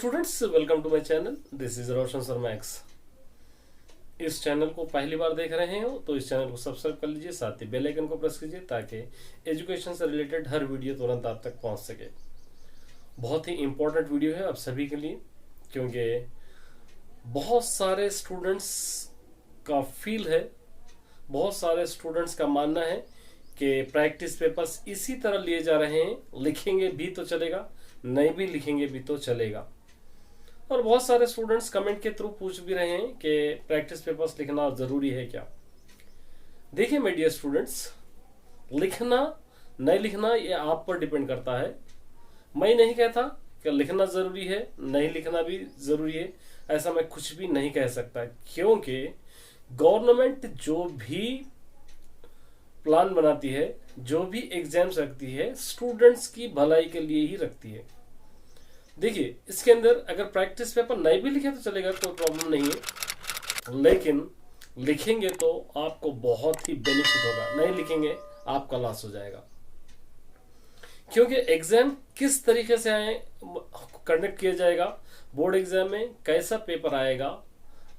Students, welcome to my channel. This is Roshan Sharma X. इस channel को पहली बार देख रहे हो तो इस चैनल को सब्सक्राइब कर लीजिए, साथ ही बेल आइकन को प्रेस कीजिए ताकि एजुकेशन से रिलेटेड हर वीडियो तुरंत आप तक पहुंच सके। बहुत ही इंपॉर्टेंट वीडियो है आप सभी के लिए, क्योंकि बहुत सारे स्टूडेंट्स का फील है, बहुत सारे स्टूडेंट्स का मानना है कि प्रैक्टिस पेपर्स इसी तरह लिए जा रहे हैं, लिखेंगे भी तो चलेगा, नहीं भी लिखेंगे भी तो चलेगा। और बहुत सारे स्टूडेंट्स कमेंट के थ्रू पूछ भी रहे हैं कि प्रैक्टिस पेपर्स लिखना जरूरी है क्या। देखिए मेरे डियर स्टूडेंट्स, लिखना नहीं लिखना ये आप पर डिपेंड करता है। मैं नहीं कहता कि लिखना जरूरी है, नहीं लिखना भी जरूरी है, ऐसा मैं कुछ भी नहीं कह सकता, क्योंकि गवर्नमेंट जो भी प्लान बनाती है, जो भी एग्जाम्स रखती है, स्टूडेंट्स की भलाई के लिए ही रखती है। देखिए इसके अंदर अगर प्रैक्टिस पेपर नहीं भी लिखे तो चलेगा, कोई प्रॉब्लम नहीं है, लेकिन लिखेंगे तो आपको बहुत ही बेनिफिट होगा, नहीं लिखेंगे आपका लॉस हो जाएगा। क्योंकि एग्जाम किस तरीके से कंडक्ट किया जाएगा, बोर्ड एग्जाम में कैसा पेपर आएगा,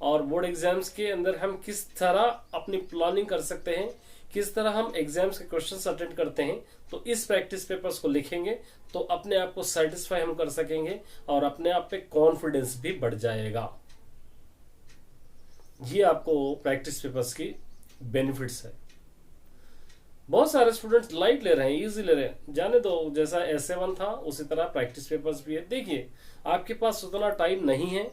और बोर्ड एग्जाम्स के अंदर हम किस तरह अपनी प्लानिंग कर सकते हैं, किस तरह हम एग्जाम्स के क्वेश्चंस अटेंड करते हैं, तो इस प्रैक्टिस पेपर्स को लिखेंगे तो अपने आप को सेटिस्फाई हम कर सकेंगे और अपने आप पे कॉन्फिडेंस भी बढ़ जाएगा। ये आपको प्रैक्टिस पेपर्स की बेनिफिट्स है। बहुत सारे स्टूडेंट्स लाइट ले रहे हैं, इजी ले रहे हैं, जाने दो, जैसा SA1 था उसी तरह प्रैक्टिस पेपर्स भी है। देखिए आपके पास उतना टाइम नहीं है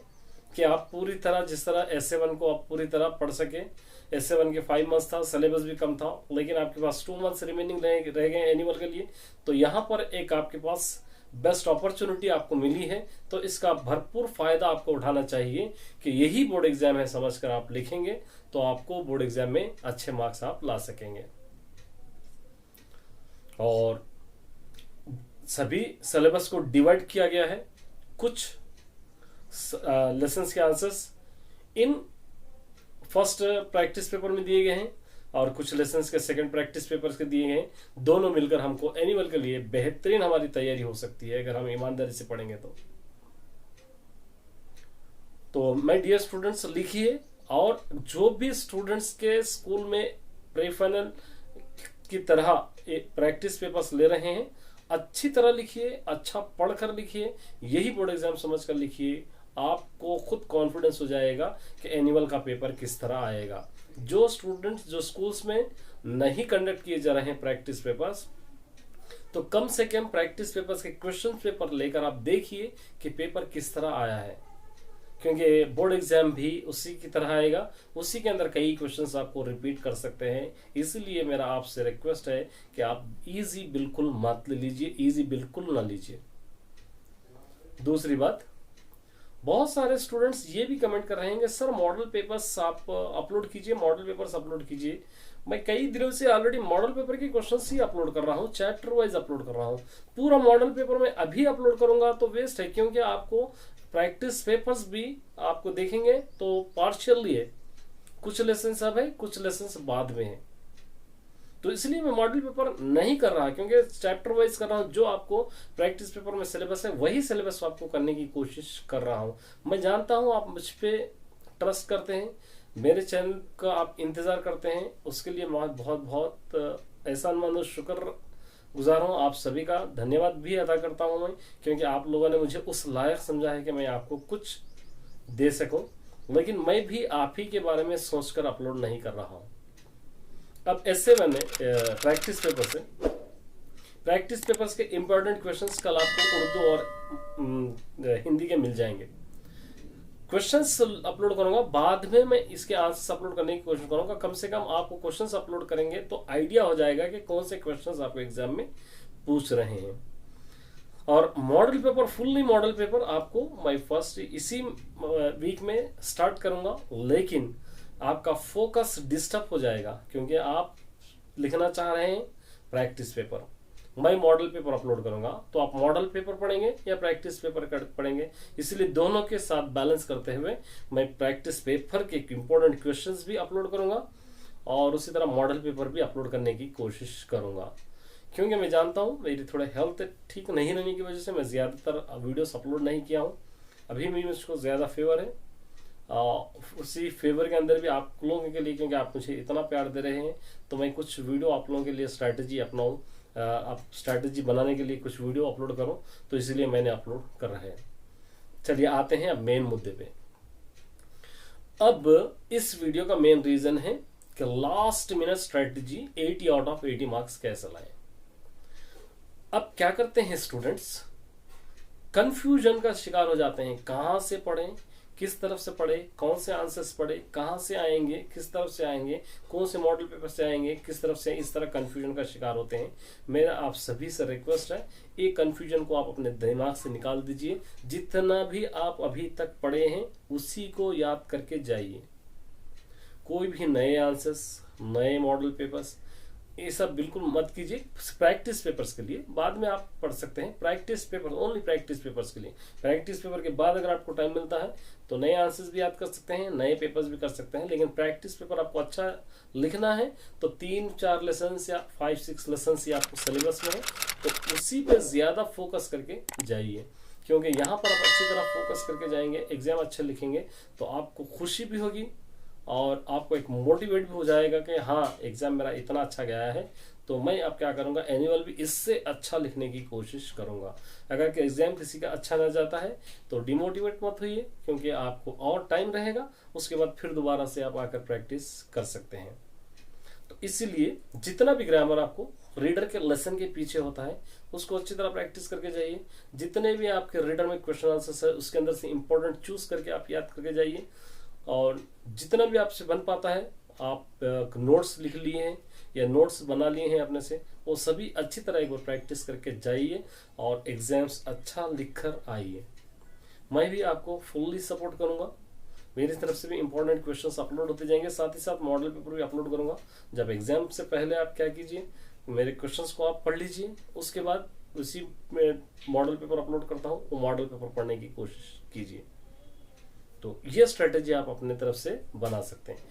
कि आप पूरी तरह, जिस तरह SA1 को आप पूरी तरह पढ़ सके। SA1 के 5 मंथ्स था, सिलेबस भी कम था, लेकिन आपके पास 2 मंथ्स रिमेनिंग रह गए एनुअल के लिए। तो यहाँ पर एक आपके पास बेस्ट अपॉर्चुनिटी आपको मिली है, तो इसका भरपूर फायदा आपको उठाना चाहिए कि यही बोर्ड एग्जाम है समझकर आप लिखेंगे तो आपको बोर्ड एग्जाम में अच्छे मार्क्स आप ला सकेंगे। और सभी सिलेबस को डिवाइड किया गया है, कुछ लेसन्स के answers in first practice paper में दिए गए हैं और कुछ लेसन्स के सेकंड प्रैक्टिस पेपर के दिए गए हैं। दोनों मिलकर हमको एनुअल के लिए बेहतरीन हमारी तैयारी हो सकती है अगर हम ईमानदारी से पढ़ेंगे तो माय डियर स्टूडेंट्स, लिखिए। और जो भी स्टूडेंट्स के स्कूल में प्री फाइनल की तरह प्रैक्टिस पेपर्स ले रहे हैं, अच्छी तरह लिखिए, अच्छा पढ़कर लिखिए, यही बोर्ड एग्जाम समझकर लिखिए। आपको खुद कॉन्फिडेंस हो जाएगा कि एनुअल का पेपर किस तरह आएगा। जो स्टूडेंट्स जो स्कूल्स में नहीं कंडक्ट किए जा रहे हैं प्रैक्टिस पेपर्स, तो कम से कम प्रैक्टिस पेपर्स के क्वेश्चन पेपर लेकर आप देखिए कि पेपर किस तरह आया है, क्योंकि बोर्ड एग्जाम भी उसी की तरह आएगा, उसी के अंदर कई क्वेश्चंस आपको रिपीट कर सकते हैं। इसलिए मेरा आपसे रिक्वेस्ट है कि आप इजी बिल्कुल मत लीजिए, इजी बिल्कुल ना लीजिए। दूसरी बात, बहुत सारे स्टूडेंट्स ये भी कमेंट कर रहे हैं कि सर मॉडल पेपर्स आप अपलोड कीजिए, मॉडल पेपर्स अपलोड कीजिए। मैं कई दिनों से ऑलरेडी मॉडल पेपर के क्वेश्चंस ही अपलोड कर रहा हूँ, चैप्टर वाइज अपलोड कर रहा हूँ। पूरा मॉडल पेपर में अभी अपलोड करूंगा तो वेस्ट है, क्योंकि आपको प्रैक्टिस पेपर्स भी आपको देखेंगे तो पार्शियली है, कुछ लेसन अब है, कुछ लेसन बाद में है। तो इसलिए मैं मॉडल पेपर नहीं कर रहा, क्योंकि चैप्टर वाइज कर रहा हूं। जो आपको प्रैक्टिस पेपर में सिलेबस है वही सिलेबस आपको करने की कोशिश कर रहा हूं। मैं जानता हूं आप मुझ पे ट्रस्ट करते हैं, मेरे चैनल का आप इंतजार करते हैं, उसके लिए मैं बहुत बहुत एहसानमंद और शुक्र गुजार हूँ। आप सभी का धन्यवाद भी अदा करता हूँ मैं, क्योंकि आप लोगों ने मुझे उस लायक समझा है कि मैं आपको कुछ दे सकूं। लेकिन मैं भी आप ही के बारे में सोचकर अपलोड नहीं कर रहा हूँ। अब SA1 में प्रैक्टिस पेपर से प्रैक्टिस पेपर्स के इंपॉर्टेंट क्वेश्चंस कल आपको उर्दू और हिंदी के मिल जाएंगे। क्वेश्चंस अपलोड करूंगा, बाद में मैं इसके आंसर्स अपलोड करने की कोशिश करूंगा। कम से कम आपको क्वेश्चंस अपलोड करेंगे तो आइडिया हो जाएगा कि कौन से क्वेश्चंस आपको एग्जाम में पूछ रहे हैं। और model paper, fully model paper आपको मैं फर्स्ट इसी वीक में स्टार्ट करूंगा, लेकिन आपका फोकस डिस्टर्ब हो जाएगा क्योंकि आप लिखना चाह रहे हैं प्रैक्टिस पेपर। मैं मॉडल पेपर अपलोड करूंगा तो आप मॉडल पेपर पढ़ेंगे या प्रैक्टिस पेपर पढ़ेंगे, इसलिए दोनों के साथ बैलेंस करते हुए मैं प्रैक्टिस पेपर के इंपॉर्टेंट क्वेश्चंस भी अपलोड करूंगा और उसी तरह मॉडल पेपर भी अपलोड करने की कोशिश करूंगा। क्योंकि मैं जानता हूं मेरी थोड़ा हेल्थ ठीक नहीं रहने की वजह से मैं ज्यादातर वीडियोस अपलोड नहीं किया हूं, अभी भी मुझको ज़्यादा फेवर है। उसी फेवर के अंदर भी आप लोगों के लिए, क्योंकि आप मुझे इतना प्यार दे रहे हैं, तो मैं कुछ वीडियो आप लोगों के लिए स्ट्रैटेजी अपनाऊँ, आप स्ट्रैटेजी बनाने के लिए कुछ वीडियो अपलोड करूं, तो इसलिए मैंने अपलोड कर रहे हैं। चलिए आते हैं अब मेन मुद्दे पे। अब इस वीडियो का मेन रीजन है कि last minute strategy 80 out of 80 marks कैसे लाएं। अब क्या करते हैं स्टूडेंट्स, कंफ्यूजन का शिकार हो जाते हैं, कहां से पढ़ें, किस तरफ से पढ़े, कौन से आंसर्स पढ़े, कहाँ से आएंगे, किस तरफ से आएंगे, कौन से मॉडल पेपर से आएंगे, किस तरफ से, इस तरह कंफ्यूजन का शिकार होते हैं। मेरा आप सभी से रिक्वेस्ट है, ये कंफ्यूजन को आप अपने दिमाग से निकाल दीजिए। जितना भी आप अभी तक पढ़े हैं उसी को याद करके जाइए। कोई भी नए आंसर्स, नए मॉडल पेपर्स, ये सब बिल्कुल मत कीजिए। प्रैक्टिस पेपर्स के लिए बाद में आप पढ़ सकते हैं, practice paper, only practice papers के लिए। प्रैक्टिस पेपर के बाद अगर आपको टाइम मिलता है तो नए आंसर्स भी याद कर सकते हैं, नए पेपर्स भी कर सकते हैं। लेकिन प्रैक्टिस पेपर आपको अच्छा लिखना है तो 3-4 लेसन या 5-6 लेसन ही आपको सिलेबस में है, तो उसी पे ज्यादा फोकस करके जाइए। क्योंकि यहाँ पर आप अच्छी तरह फोकस करके जाएंगे, एग्जाम अच्छे लिखेंगे, तो आपको खुशी भी होगी और आपको एक मोटिवेट भी हो जाएगा कि हाँ एग्जाम मेरा इतना अच्छा गया है, तो मैं अब क्या करूंगा, एनुअल भी इससे अच्छा लिखने की कोशिश करूंगा। अगर कि एग्जाम किसी का अच्छा ना जाता है तो डिमोटिवेट मत होइए, क्योंकि आपको और टाइम रहेगा, उसके बाद फिर दोबारा से आप आकर प्रैक्टिस कर सकते हैं। तो इसीलिए जितना भी ग्रामर आपको रीडर के लेसन के पीछे होता है उसको अच्छी तरह प्रैक्टिस करके जाइए। जितने भी आपके रीडर में क्वेश्चन आंसर्स है उसके अंदर से इंपॉर्टेंट चूज करके आप याद करके जाइए, और जितना भी आपसे बन पाता है आप नोट्स लिख लिए हैं या नोट्स बना लिए हैं अपने से, वो सभी अच्छी तरह एक बार प्रैक्टिस करके जाइए और एग्जाम्स अच्छा लिख कर आइए। मैं भी आपको फुल्ली सपोर्ट करूंगा, मेरी तरफ से भी इंपॉर्टेंट क्वेश्चंस अपलोड होते जाएंगे, साथ ही साथ मॉडल पेपर भी अपलोड करूंगा। जब एग्जाम से पहले आप क्या कीजिए, मेरे क्वेश्चंस को आप पढ़ लीजिए, उसके बाद उसी में मॉडल पेपर अपलोड करता हूँ, वो मॉडल पेपर पढ़ने की कोशिश कीजिए। तो ये स्ट्रेटेजी आप अपने तरफ से बना सकते हैं,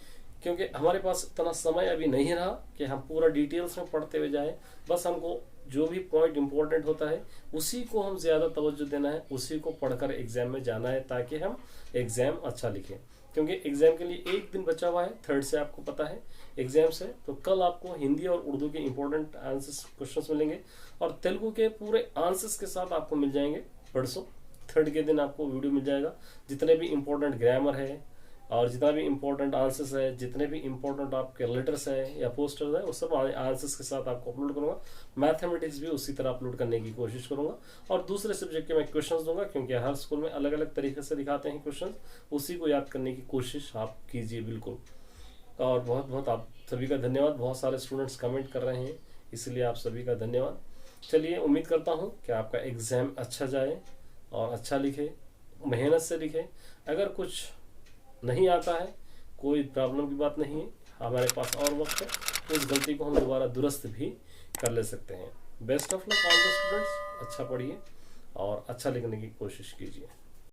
क्योंकि हमारे पास इतना समय अभी नहीं रहा कि हम पूरा डिटेल्स में पढ़ते हुए जाएं। बस हमको जो भी पॉइंट इंपॉर्टेंट होता है उसी को हम ज्यादा तवज्जो देना है, उसी को पढ़कर एग्जाम में जाना है, ताकि हम एग्जाम अच्छा लिखें। क्योंकि एग्जाम के लिए एक दिन बचा हुआ है, 3rd से आपको पता है एग्जाम से, तो कल आपको हिंदी और उर्दू के इंपॉर्टेंट आंसर्स क्वेश्चंस मिलेंगे, और तेलुगु के पूरे आंसर्स के साथ आपको मिल जाएंगे परसों। 3rd के दिन आपको वीडियो मिल जाएगा, जितने भी इंपॉर्टेंट ग्रामर है और जितना भी इंपॉर्टेंट आंसर्स है, जितने भी इंपॉर्टेंट आपके लेटर्स है या पोस्टर्स है, वो सब आंसर्स के साथ आपको अपलोड करूंगा। मैथमेटिक्स भी उसी तरह अपलोड करने की कोशिश करूंगा, और दूसरे सब्जेक्ट के मैं क्वेश्चंस दूंगा, क्योंकि हर स्कूल में अलग अलग तरीके से दिखाते हैं क्वेश्चंस, उसी को याद करने की कोशिश आप कीजिए बिल्कुल। और बहुत बहुत आप सभी का धन्यवाद, बहुत सारे स्टूडेंट्स कमेंट कर रहे हैं, इसलिए आप सभी का धन्यवाद। चलिए, उम्मीद करता हूँ कि आपका एग्जाम अच्छा जाए और अच्छा लिखे, मेहनत से लिखे। अगर कुछ नहीं आता है कोई प्रॉब्लम की बात नहीं है, हमारे पास और वक्त है, उस गलती को हम दोबारा दुरुस्त भी कर ले सकते हैं। Best of luck all the students, अच्छा पढ़िए और अच्छा लिखने की कोशिश कीजिए।